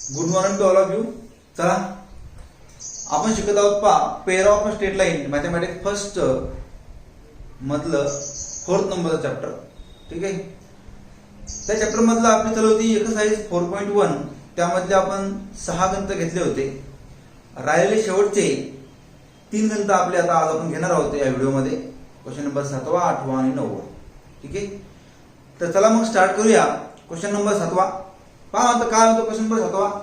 Good morning to all of you. चला आपण शिकत आहोत pair of straight line mathematics first मधलं 4th नंबरचं चॅप्टर. ठीक आहे. त्या चॅप्टर मधलं आपली चालू होती एक्सरसाइज 4.1. त्यामधले आपण 6 गणित घेतले होते. राहिलेले शेवटचे 3 गणित आपले आता आज आपण घेणार आहोत या व्हिडिओमध्ये. क्वेश्चन नंबर 7, 8 आणि 9. ठीक आहे. तर चला मग स्टार्ट करूया. Question number 7. पहा आता काय होतं question number 7.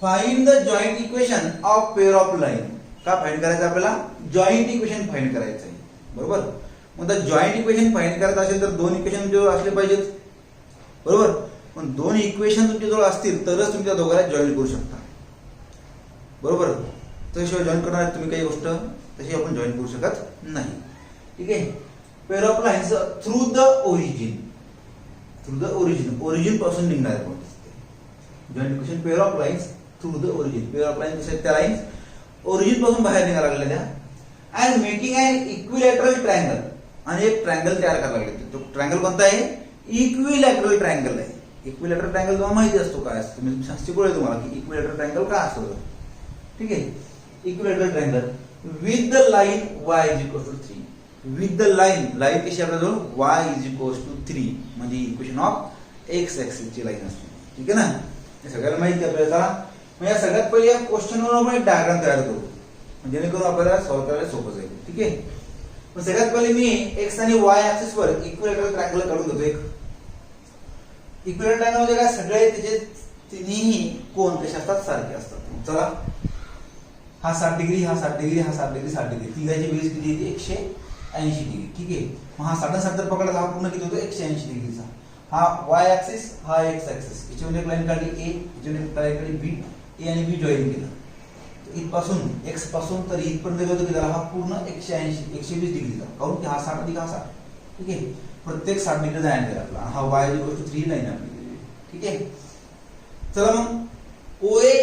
Find the joint equation of pair of line. का फाइंड करायचं आपल्याला? जॉइंट इक्वेशन फाइंड करायचं आहे. बरोबर. मग जर जॉइंट इक्वेशन फाइंड करायचं असेल तर 2 इक्वेशन तुमच्याजवळ असले पाहिजेत. बरोबर. पण 2 इक्वेशन तुमच्याजवळ असतील तरच तुम्ही त्या दोघांना जॉईन करू शकता. बरोबर. त्याशिवाय जॉईन करणार तुम्ही काही गोष्ट तशी आपण जॉईन करू शकत नाही. ठीक आहे. Pair of lines through the origin. Through the origin. Origin पासून निघणार आहे. Joint equation pair of lines through the origin. Pair of lines कसे त्या लाईन्स ओरिजिन पासून बाहेर निघायला लागलेल्या and making an equilateral triangle. आणि एक ट्रायंगल तयार करायला लागले. तो ट्रायंगल कोणता आहे? इक्विलॅटरल ट्रायंगल आहे. इक्विलॅटरल ट्रायंगल तुम्हाला माहिती असतो काय असतो. तुम्ही शिकवलंय तुम्हाला की इक्विलॅटरल ट्रायंगल काय असतो. ठीक आहे. Equilateral triangle with the line y = 3. With the line. Line कशी आपल्याजवळ y = 3 म्हणजे इक्वेशन ऑफ एक्स ऍक्सिस ची लाईन असते. ठीक आहे ना. हे सगळ्यांना माहिती आहे आपल्याला. मग या सगळ्यात पहिले या क्वेश्चनवर आपण एक डायग्राम तयार करू म्हणजे जेणेकरून आपल्याला सॉल्व्ह करायला सोपं जाईल. ठीक आहे. मग सगळ्यात पहिले मी एक्स आणि वाय ऍक्सिस वर इक्विलॅटरल ट्रायंगल काढून घेतो. एक इक्विलॅटरल ट्रायंगल म्हणजे काय? सगळे त्याचे तिन्ही कोन कसे असतात? सारखे असतात. चला हा 60 डिग्री, हा 60 डिग्री, हा 60 डिग्री, 60 डिग्री. तिघांची बेरीज किती येते? 180 डिग्री. ठीक आहे. मग हा 60 60 पकडला हा पूर्ण किती होतो? 180 डिग्रीचा. हा y ऍक्सिस, हा x ऍक्सिस. याच्यामध्ये एक लाईन काढली A, याच्यामध्ये एक लाईन काढली B. A आणि B जॉईन केलं. इथपासून x पासून तर इथपर्यंत गेलो की त्याला हा पूर्ण 180 120 डिग्रीचा. काऊन की हा 60 अधिक हा 60. ठीक आहे. प्रत्येक 60 डिग्री जायला केला आपला. हा y = 3 लाईन आपली. ठीक आहे. चला मग OA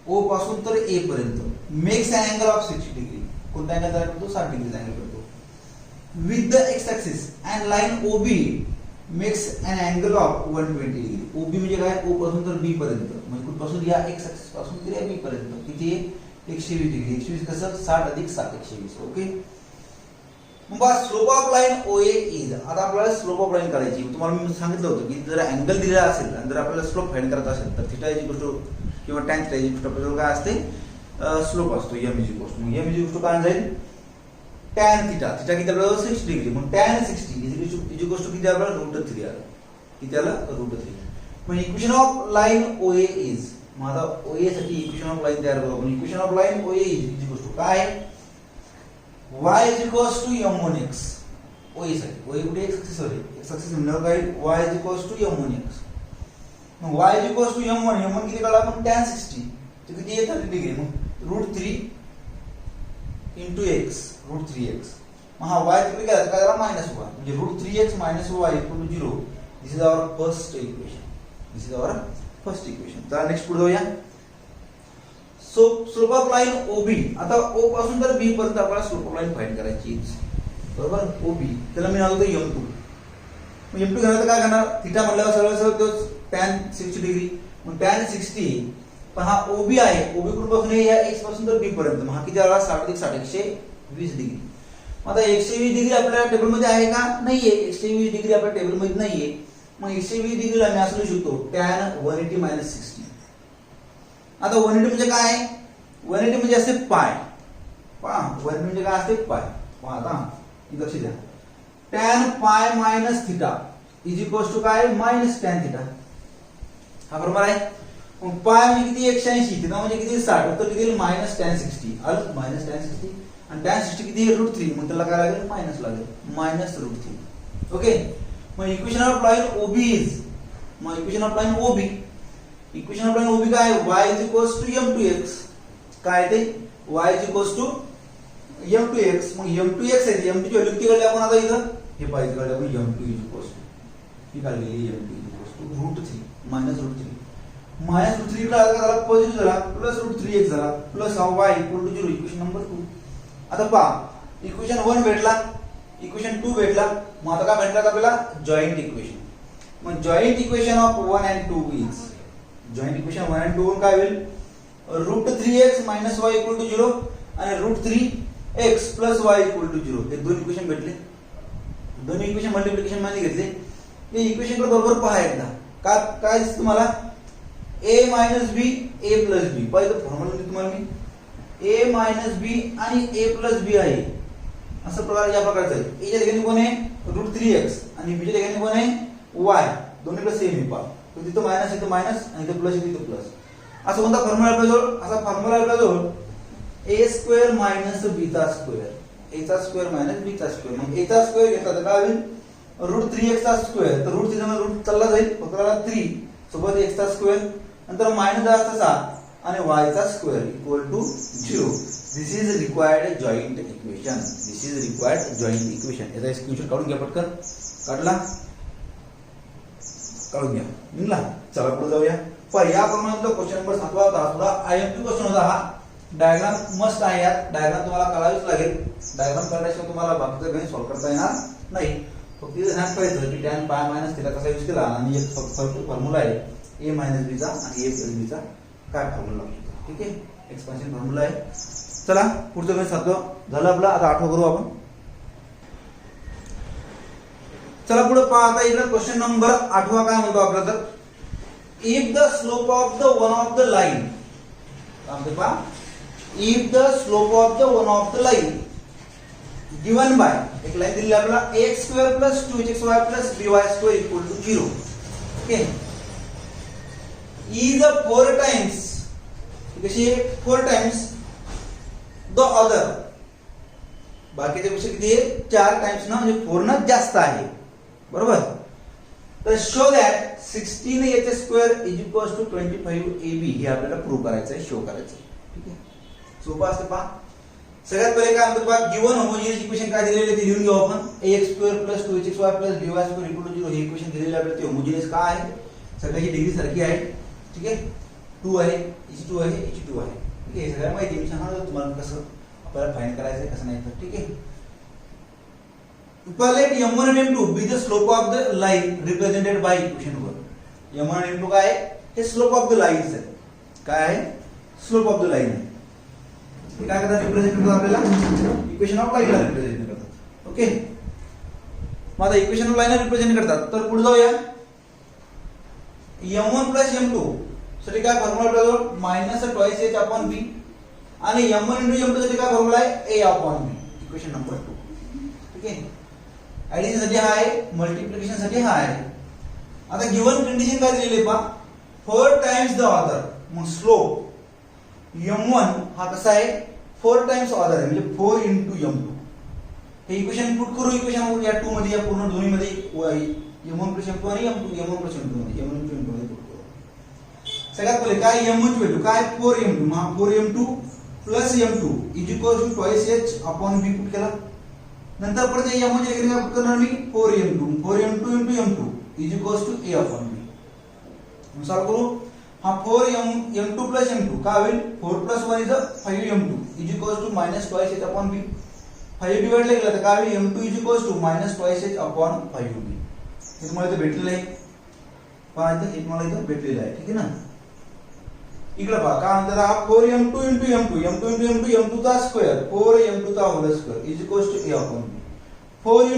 O पासून तर A पर्यंत makes an angle of 60 degree. कोणता अँगल तयार करतो? 60 डिग्रीचा अँगल करतो. With the x axis and line OB makes an angle of 120 degree. OB म्हणजे काय? O पासून तर B पर्यंत म्हणजे कुठपासून? या x ऍक्सिस पासून तर या B पर्यंत. किती? 120 डिग्री. 120 कसं? 60 अधिक 60 120. ओके. मग बस slope of line OA is. आता आपल्याला स्लोप ऑफ लाईन काढायची. तुम्हाला मी सांगितलं होतं की जर अँगल दिलेला असेल आणि जर आपल्याला स्लोप फाइंड करायचा असेल तर थीटा किंवा टॅन थीटा आपल्याला काय असते? स्लोप असतो m = काय जाईल? Tan theta. थीटा किती आपल्याला? 60 डिग्री. मग टॅन 60 किती आपल्याला? √3 आलं. किती आलं? √3. मग equation of line OA is. मग आता OA साठी इक्वेशन ऑफ लाईन तयार करू आपण. Equation of line OA is काय? y = m1x. OA साठी. OA कुठे? x ऍक्सिस वर आहे. x ऍक्सिस म्हणल्यावर काय? y = m1x. मग y = m1 किती काढला आपण? टॅन 60. ते किती आहे? 30 डिग्री. मग √3 × x √3x. मग हा y तिकडे गेला काय झाला? -1 म्हणजे √3x - y = 0. This is our first equation. चला नेक्स्ट पुढे जाऊया. So slope of line OB. आता O पासून तर B पर्यंत आपल्याला स्लोप ऑफ लाईन फाइंड करायची. बरोबर. OB त्याला मी नाव देतो m2. मग m2 घेणार काय करणार? थीटा म्हणल्यावर सरळ तोच टॅन 60 डिग्री. मग टॅन 60 पण हा OB आहे. OB कुठपासून आहे? या x पासून तर B पर्यंत. मग हा किती आला? 60 अधिक 60 120 डिग्री. मग आता 120 डिग्री आपल्या टेबल मध्ये आहे का? नाहीये. 120 डिग्री आपल्या टेबल मध्ये नाहीये. मग 120 डिग्रीला मी असं लिहू शकतो टॅन 180 - 60. आता 180 म्हणजे काय? 180 म्हणजे असते पाय. पहा 180 म्हणजे काय असते? पाय. पहा आता लक्ष द्या. टॅन पाय मायनस थीटा = काय? -Tan theta. हा बरोबर आहे. मग पाय म्हणजे किती? 180. थीटा म्हणजे किती? 60. उत्तर किती येईल? -टॅन 60. आलं -टॅन 60. आणि टॅन 60 किती आहे? √3. मग त्याला काय लागेल? मायनस लागेल. -√3. ओके. मग equation of line OB is. मग equation of line OB. Equation of line OB काय? y = m2x. काय ते? y = m2x. मग m2x आहे. m2 ची व्हॅल्यू किती काढली आपण आता इथं? हे पाहिजे काढली आपण. m2 ही काढलेली m2 √3 -√3. -√3 झाला पॉझिटिव्ह झाला +√3x झाला प्लस y = 0. Equation number 2. आता पहा इक्वेशन 1 भेटला. इक्वेशन 2 भेटला. मग आता काय भेटला आपल्याला? Joint equation. मग joint equation of 1 and 2 is joint equation 1 आणि 2 वरून काय होईल √3x - y = 0 आणि √3x + y = 0 हे दोन इक्वेशन भेटले. दोन्ही इक्वेशन मल्टिप्लिकेशन मध्ये घेतले. हे इक्वेशन कडे बरोबर पहा एकदा. काय दिसतं तुम्हाला a - b a + b. पहिलं फॉर्म्युला देतो तुम्हाला मी a - b आणि a + b आहे असं प्रकार या प्रकारचं आहे. a च्या ठिकाणी कोण आहे √3x आणि b च्या ठिकाणी कोण आहे y. दोन्हीकडे सेम आहे पहा. तो तिथं मायनस इथं मायनस आणि इथं प्लस इथं प्लस. असं कोणता फॉर्म्युला आपल्याजवळ असा फॉर्म्युला आपल्याजवळ a² - b². a² - b². मग a² घेतला तर काय होईल √3x². तर रूट तिथं रूट चालला जाईल फक्त 3 सोबत x². नंतर मायनस असा आणि y² = 0. This is required joint equation. याचा इक्वेशन काढून घ्या पटकन. काढला काढून घ्या निघला. चला पुढे जाऊया. पण याप्रमाणे क्वेश्चन नंबर 7 होता. थोडा आयएमपी क्वेश्चन होता हा. डायग्राम मस्त आहे. यात डायग्राम तुम्हाला कळावीच लागेल. डायग्राम करण्याशिवाय तुम्हाला बाकीचं गणित सॉल्व्ह करता येणार नाही. फक्त इथे ध्यान पाहिजे की tan π - θ कसा यूज केला आणि एक फॉर्म्युला आहे a - b चा आणि a + b चा काय फॉर्म्युला लागतो. ठीक आहे एक्सपान्शन फॉर्म्युला आहे. चला पुढचं गणित 7 झालं आपलं. आता 8 करू आपण. चला पुढे पहा. आता इकडे क्वेश्चन नंबर 8 काय म्हणतो आपला तर if the slope of the one of the line पहा if the slope of the one of the line given by एक लाइन दिली आपल्याला ax² + 2hxy + by² = 0. Okay is 4 times कशी 4 times द अदर. बाकीच्या पेक्षा किती आहे 4 टाइम्स ना म्हणजे 4 ना जास्त आहे बरोबर. तर शो दॅट 16h² = 25ab हे आपल्याला प्रूव्ह करायचं आहे शो करायचं आहे. ठीक आहे सोपं असतं पहा. सगळ्यात पहिले काय म्हणतो पहा गिवन होमोजिनियस इक्वेशन काय दिलेले ते लिहून घेऊ आपण. ax² + 2hxy + by² = 0 हे इक्वेशन दिलेले आपल्याला. ते होमोजिनियस काय आहे सगळ्याची डिग्री सारखी आहे. ठीक आहे 2 आहे h2 आहे h2 आहे. ठीक आहे हे सगळं माहिती मी सांगणार तुम्हाला कसं आपल्याला फाइंड करायचं आहे कसं नाही तर. ठीक आहे let m1 and m2 be the slope of the line represented by equation 1. m1 and m2 काय आहे हे स्लोप ऑफ द लाईन्स आहे. काय आहे स्लोप ऑफ द लाईन आहे. हे काय करतात रिप्रेझेंट करतात आपल्याला इक्वेशन ऑफ लाईनला रिप्रेझेंट करतात. ओके मग आता इक्वेशन ऑफ लाईनला रिप्रेझेंट करतात. तर पुढे जाऊया. m1 + m2 साठी काय फॉर्म्युला आपल्याजवळ -2h/b आणि m1 * m2 साठी काय फॉर्म्युला आहे a/b. Equation number 2. ठीक आहे ऍडिशन साठी हा आहे मल्टिप्लिकेशन साठी हा आहे. आता गिवन कंडिशन काय दिलेली आहे पहा 4 टाइम्स द ऑर्डर. मग स्लोप m1 हा कसा आहे 4 टाइम्स ऑर्डर आहे म्हणजे 4 × m2. हे इक्वेशन पुट करू. इक्वेशन या 2 मध्ये या पूर्ण दोन्ही मध्ये m1 + m2 आणि m1 + m2 मध्ये पुट करू. सगळ्यात पहिले काय m1 ची व्हॅल्यू काय 4m2. हा 4m2 + m2 = 2h/b पुट केला. नंतर परत m1 ची डिग्री पुट करणार मी 4m2 × m2 = a/b. सॉल्व करू. हा 4m2 + m2 काय होईल 4 + 1 = 5m2 = -2h/b. 5 डिवाइड केला तर काय होईल m2 = -2h/5b. हे तुम्हाला इथे भेटलेलं आहे. पहा इथे हे तुम्हाला इथे भेटलेलं आहे. ठीक आहे ना. इकडे पहा काय म्हणतात हा 4m2 × m2 m2 चा स्क्वेअर 4m2 चा होल स्क्वेअर = a/b. 4 ×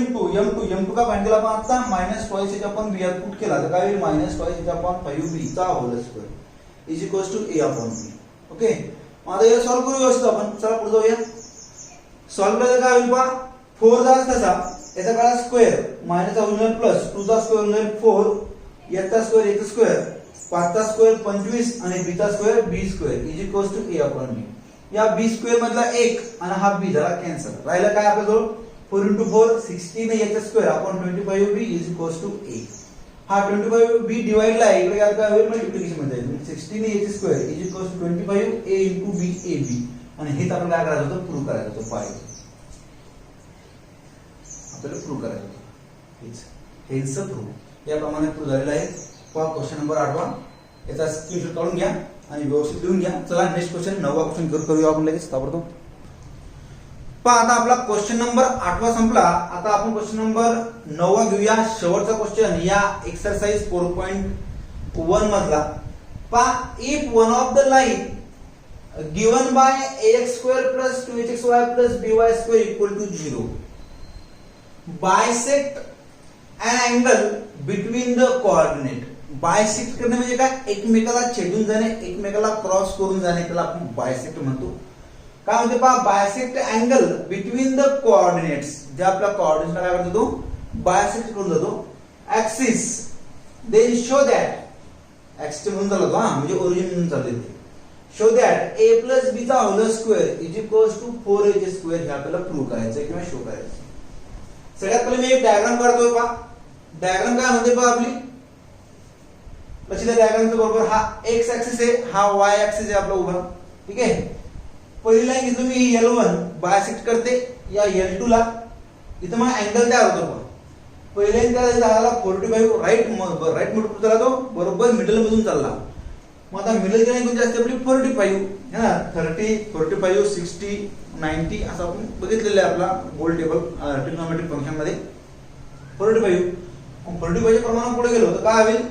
m2 का फाइंड केला आपण आता -2h/b यात पुट केला तर काय होईल -2h/5b चा होल स्क्वेअर = a/b. ओके मग आता हे सॉल्व करू व्यवस्थित आपण. चला पुढे जाऊया. सॉल्व केलं काय होईल पहा 4 चा तसा याचा काढा स्क्वेअर मायनसचा होईल प्लस 2 चा स्क्वेअर होईल 4 याचा स्क्वेअर याचा स्क्वेअर 5 चा स्क्वेअर 25 आणि b चा स्क्वेअर b² = a/b. या b² मधला 1 आणि हा b झाला कॅन्सल. राहिला काय आपल्याजवळ 4 × 4 16h² / 25b = a. हा 25b डिवाइडला आहे इकडे यात काय होईल मल्टिप्लिकेशन मध्ये जाईल 16h² = 25a × b ab. आणि हेच आपण काय करायचं होतं प्रूव्ह करायचं होतं पाहिजे आपल्याला प्रूव्ह करायचं होतं. हेच प्रूव्ह याप्रमाणे प्रूव्ह झालेला आहे. पहा क्वेश्चन नंबर 8 याचा स्क्रीनशॉट काढून घ्या आणि व्यवस्थित लिहून घ्या. चला नेक्स्ट क्वेश्चन 9वा क्वेश्चन करूया आपण लगेच ताबडतोब. पहा आता आपला क्वेश्चन नंबर 8 संपला. आता आपण क्वेश्चन नंबर 9 घेऊया शेवटचा क्वेश्चन या एक्सरसाइज 4.1 मधला. पहा if one of the line given by ax square plus 2hxy plus by square equal to 0 bisect an angle between the coordinate. Bisect करणे म्हणजे काय, एकमेकाला छेदून जाणे, एकमेकाला क्रॉस करून जाणे, त्याला आपण बायसेक्ट म्हणतो. काय म्हणते पहा, bisect angle between the coordinates, जे आपल्या कोऑर्डिनेट्सला काय करतो तो बायसेक्ट करून जातो axis. Then show that axis म्हणून चालतो, हा म्हणजे ओरिजिन म्हणून चालते. Show that a plus b चा whole square is equals to 4a square हे आपल्याला प्रूव्ह करायचं किंवा शो करायचं. सगळ्यात पहिले मी एक डायग्राम काढतोय पहा. डायग्राम काय म्हणते पहा आपली, लक्षात डायग्रामच्या बरोबर हा x ऍक्सिस आहे, हा y ऍक्सिस आहे आपला उभा. ठीक आहे. पहिली लाईन घेतली मी L1 बायसेक्ट करते या L2 ला, इथं मग अँगल तयार होतो पहा. पहिल्या लाईन झाला 45 राईट मोड चालला तो बरोबर मिडल मधून चालला. मग आता मिडल लाईन कोणती असते आपली 45 है ना, 30 45 60 90 असं आपण बघितलेलं आहे आपला गोल टेबल ट्रिग्नोमेट्रिक फंक्शन मध्ये 45. 45 च्या प्रमाणात पुढे गेलो तर काय होईल,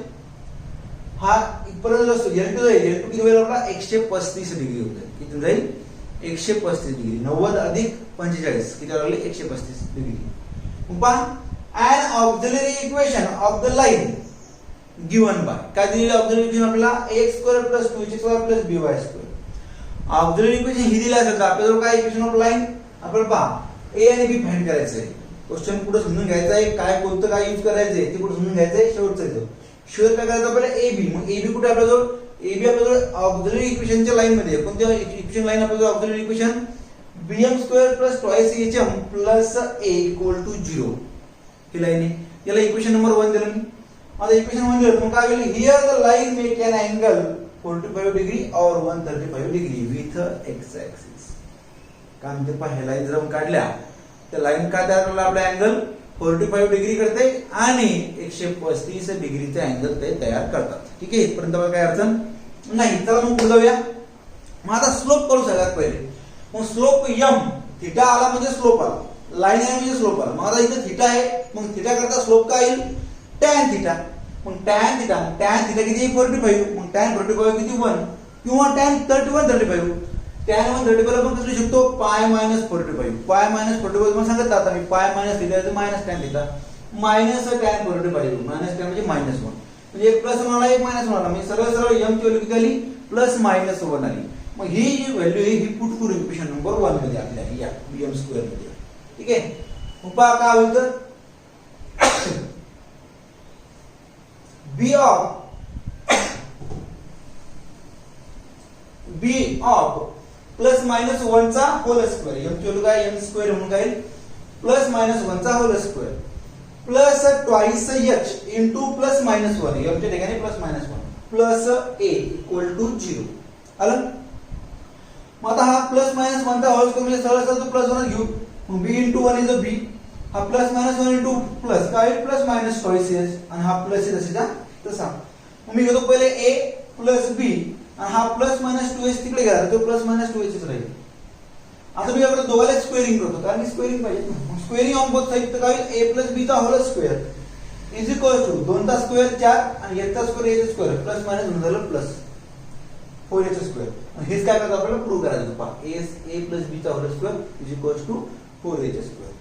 हा इथपर्यंत असतो L2 जाईल. L2 किती होईल आपला 135 डिग्री होईल. किती जाईल 135 डिग्री. 90 अधिक 45 किती लागले 135 डिग्री. मग पहा an auxiliary equation of the line given by काय दिलेलं ऑक्झिलरी इक्वेशन आपल्याला ax square plus 2hxy plus by square. Auxiliary equation ही दिली असेल तर आपल्याला काय इक्वेशन ऑफ लाईन आपल्याला पहा a आणि b फाइंड करायचं आहे. क्वेश्चन पुढे समजून घ्यायचं आहे, काय कोणतं काय यूज करायचंय ते पुढे समजून घ्यायचंय. शेवटचं येतो शेवट काय करायचं आपल्याला ab. मग ab कुठे आपल्याजवळ, ab आपल्याजवळ ऑक्झिलरी इक्वेशनच्या लाईन मध्ये. कोणत्या इक्वेशन लाईन आपल्याजवळ auxiliary equation bm square plus twice hm plus a equal to 0 ही लाईन आहे. याला इक्वेशन नंबर 1 दिलं मी. आता इक्वेशन 1 दिलं मग काय होईल, here the line make an angle 45 degree और 135 डिग्री विथ एक्स ऍक्सिस. काय म्हणते पहा, हे लाईन जर आपण काढल्या तर लाईन काय तयार करला आपला अँगल 45 डिग्री करते आणि 135 डिग्रीचे अँगल ते तयार करतात. ठीक आहे, इथपर्यंत काय अडचण नाही. चला मग पुढे जाऊया. मग आता स्लोप करू सगळ्यात पहिले. मग स्लोप m थिटा आला म्हणजे स्लोप आला, लाईन आहे म्हणजे स्लोप आला. मग आता इथे थिटा आहे, मग थिटा करता स्लोप काय येईल tan थिटा. मग tan थिटा किती 45, मग tan 45 किती 1 किंवा tan 31 35. tan 1 35 आपण कसं शकतो पाय मायनस 45. पाय मायनस 45 तुम्हाला सांगितलं आता मी, pi minus theta minus tan theta minus tan 45 minus tan म्हणजे मायनस 1 म्हणजे एक प्लस होणार एक मायनस होणार. म्हणजे सरळ सरळ m ची व्हॅल्यू किती आली प्लस मायनस 1 आली. मग ही जी व्हॅल्यू आहे ही पुट करू इक्वेशन नंबर 1 मध्ये आपल्या या bm स्क्वेअर मध्ये. ठीक आहे. मग पहा काय होईल तर b ऑफ प्लस मायनस 1 चा होल स्क्वेअर, m ची व्हॅल्यू काय m स्क्वेअर म्हणून काय प्लस मायनस 1 चा whole square plus twice h into plus minus 1 m च्या ठिकाणी plus minus 1 plus a equal to 0 आलं. मग आता हा प्लस मायनस 1 चा होल स्क्वेअर म्हणजे सरळ सरळ तो प्लस 1 घेऊ. मग b into 1 is a b. हा प्लस मायनस 1 इनटू प्लस काय प्लस मायनस ट्वाइस h आणि हा प्लस आहे तसेचा तसा. मग मी घेतो पहिले a प्लस b आणि हा प्लस मायनस 2h तिकडे गेला तो प्लस मायनस 2h राहील. आता मी आपल्याला दोघांना स्क्वेअरिंग करतो कारण की स्क्वेअरिंग पाहिजे. स्क्वेअरिंग ऑन बोथ साइड तर काय a प्लस b चा whole square is equal to 2 चा स्क्वेअर 4 आणि 1 चा square a square plus minus होऊन झालं प्लस 4h स्क्वेअर. हेच काय करतो आपल्याला प्रूव्ह करायचं पहा a प्लस b चा whole square is equal to 4h square.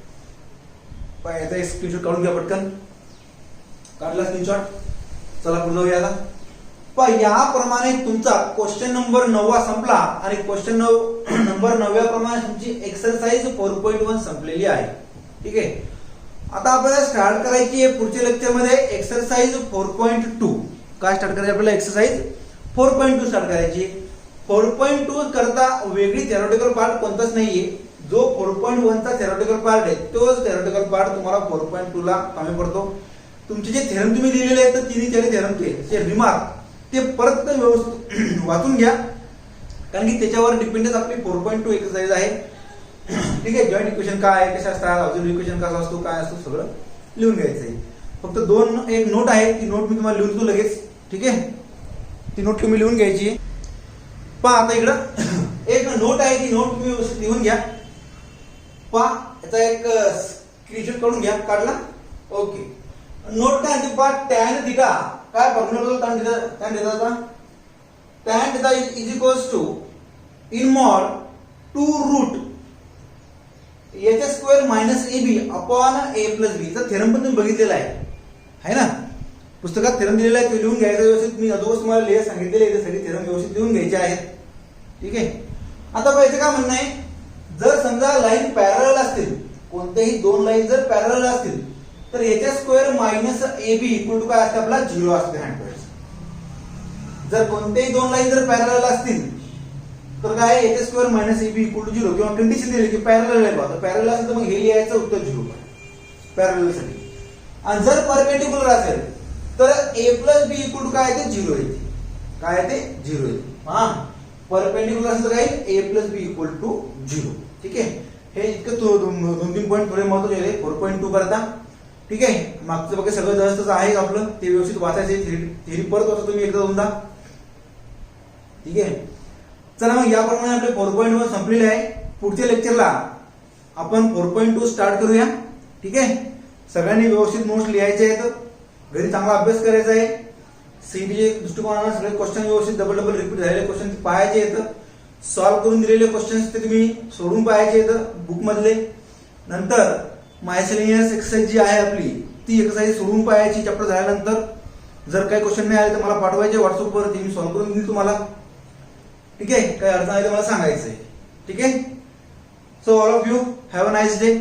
पहा याचा एक स्क्रीनशॉट काढून घ्या पटकन. काढला स्क्रीनशॉट. चला पुढे जाऊया आता. पण याप्रमाणे तुमचा क्वेश्चन नंबर 9 संपला आणि क्वेश्चन नंबर 9 प्रमाणे तुमची एक्सरसाइज 4.1 संपलेली आहे. ठीक आहे. आता आपल्याला स्टार्ट करायची आहे पुढच्या लेक्चर मध्ये एक्सरसाइज 4.2. काय स्टार्ट करायची आपल्याला एक्सरसाइज 4.2 स्टार्ट करायची. 4.2 करता वेगळी थेरोटिकल पार्ट कोणताच नाहीये. जो 4.1 चा थेरोटिकल पार्ट आहे तोच थेरोटिकल पार्ट तुम्हाला 4.2 ला कमी पडतो. तुमचे जे थेरम तुम्ही लिहिलेले आहेत तर तिन्ही थेरमचे जे रिमार्क ते परत व्यवस्थित वाचून घ्या कारण की त्याच्यावर डिपेंडन्स आपली 4.2 एक्सरसाइज आहे. ठीक आहे. जॉईंट इक्वेशन काय आहे, कसे असतात, ऑक्झिलरी इक्वेशन कसा असतो, काय असतो सगळं लिहून घ्यायचंय. फक्त एक नोट आहे ती नोट मी तुम्हाला लिहून देतो लगेच. ठीक आहे. ती नोट तुम्ही लिहून घ्यायची. पहा आता इकडं एक नोट आहे ती नोट तुम्ही व्यवस्थित लिहून घ्या. पहा याचा एक स्क्रीनशॉट काढून घ्या. काढला. ओके. नोट काय म्हणते पहा tan थिटा काय formula tan theta tan theta is equals to in mod 2 root h square minus A B upon A plus B. चा थेरम पण तुम्ही बघितलेला आहे ना, पुस्तकात थेरम दिलेला आहे, तो लिहून घ्यायचा व्यवस्थित. मी अगोदर तुम्हाला लिहायला सांगितलेले आहे, सगळे थेरम व्यवस्थित लिहून घ्यायचे आहेत. ठीक आहे. आता पाहिजे काय म्हणणं आहे, जर समजा लाईन पॅरलल असतील, कोणत्याही दोन लाईन जर पॅरलल असतील तर H square minus A B equal to काय असते आपला 0 असते हँड पॉईंट. जर कोणत्याही दोन लाईन जर पॅरलल असतील तर काय H square minus A B equal to 0 किंवा कंडिशन दिली की पॅरलल आहे बघा, तर पॅरलल असेल तर मग हे लिहायचं उत्तर 0 पॅरलल साठी. आणि जर परपेंडिक्युलर असेल तर ए प्लस बी इक्वल टू काय येते 0 येते. काय येते 0 येते. हा परपेंडिक्युलर असेल तर काय ए प्लस बी इक्वल टू 0. ठीक आहे. हे इतकं दोन तीन पॉईंट थोडे महत्वाचे आहे 4.2 करता. ठीक आहे. मागचं बघा सगळं जास्तच आहे आपलं, ते व्यवस्थित वाचायचे. थेरी परत वाचा तुम्ही एकदा दोनदा. ठीक आहे. चला मग याप्रमाणे आपले 4.1 संपलेले आहे. पुढच्या लेक्चरला आपण 4.2 स्टार्ट करूया. ठीक आहे. सगळ्यांनी व्यवस्थित नोट्स लिहायचे आहेत, घरी चांगला अभ्यास करायचा आहे. सीईटीचे दृष्टिकोनाने सगळे क्वेश्चन व्यवस्थित डबल रिपीट झालेले क्वेश्चन पाहायचे आहेत. सॉल्व्ह करून दिलेले क्वेश्चन्स ते तुम्ही सोडून पाहायचे आहेत बुक मधले. नंतर मायसेलिनियस एक्सरसाइज जी आहे आपली ती एक्सरसाइज सोडून पाहायची चॅप्टर झाल्यानंतर. जर काही क्वेश्चन नाही आले तर मला पाठवायचे व्हॉट्सअपवर, ते मी सॉल्व्ह करून देईल तुम्हाला. ठीक आहे. काही अडचण आली तर मला सांगायचं आहे. ठीक आहे. So all of you have a nice day.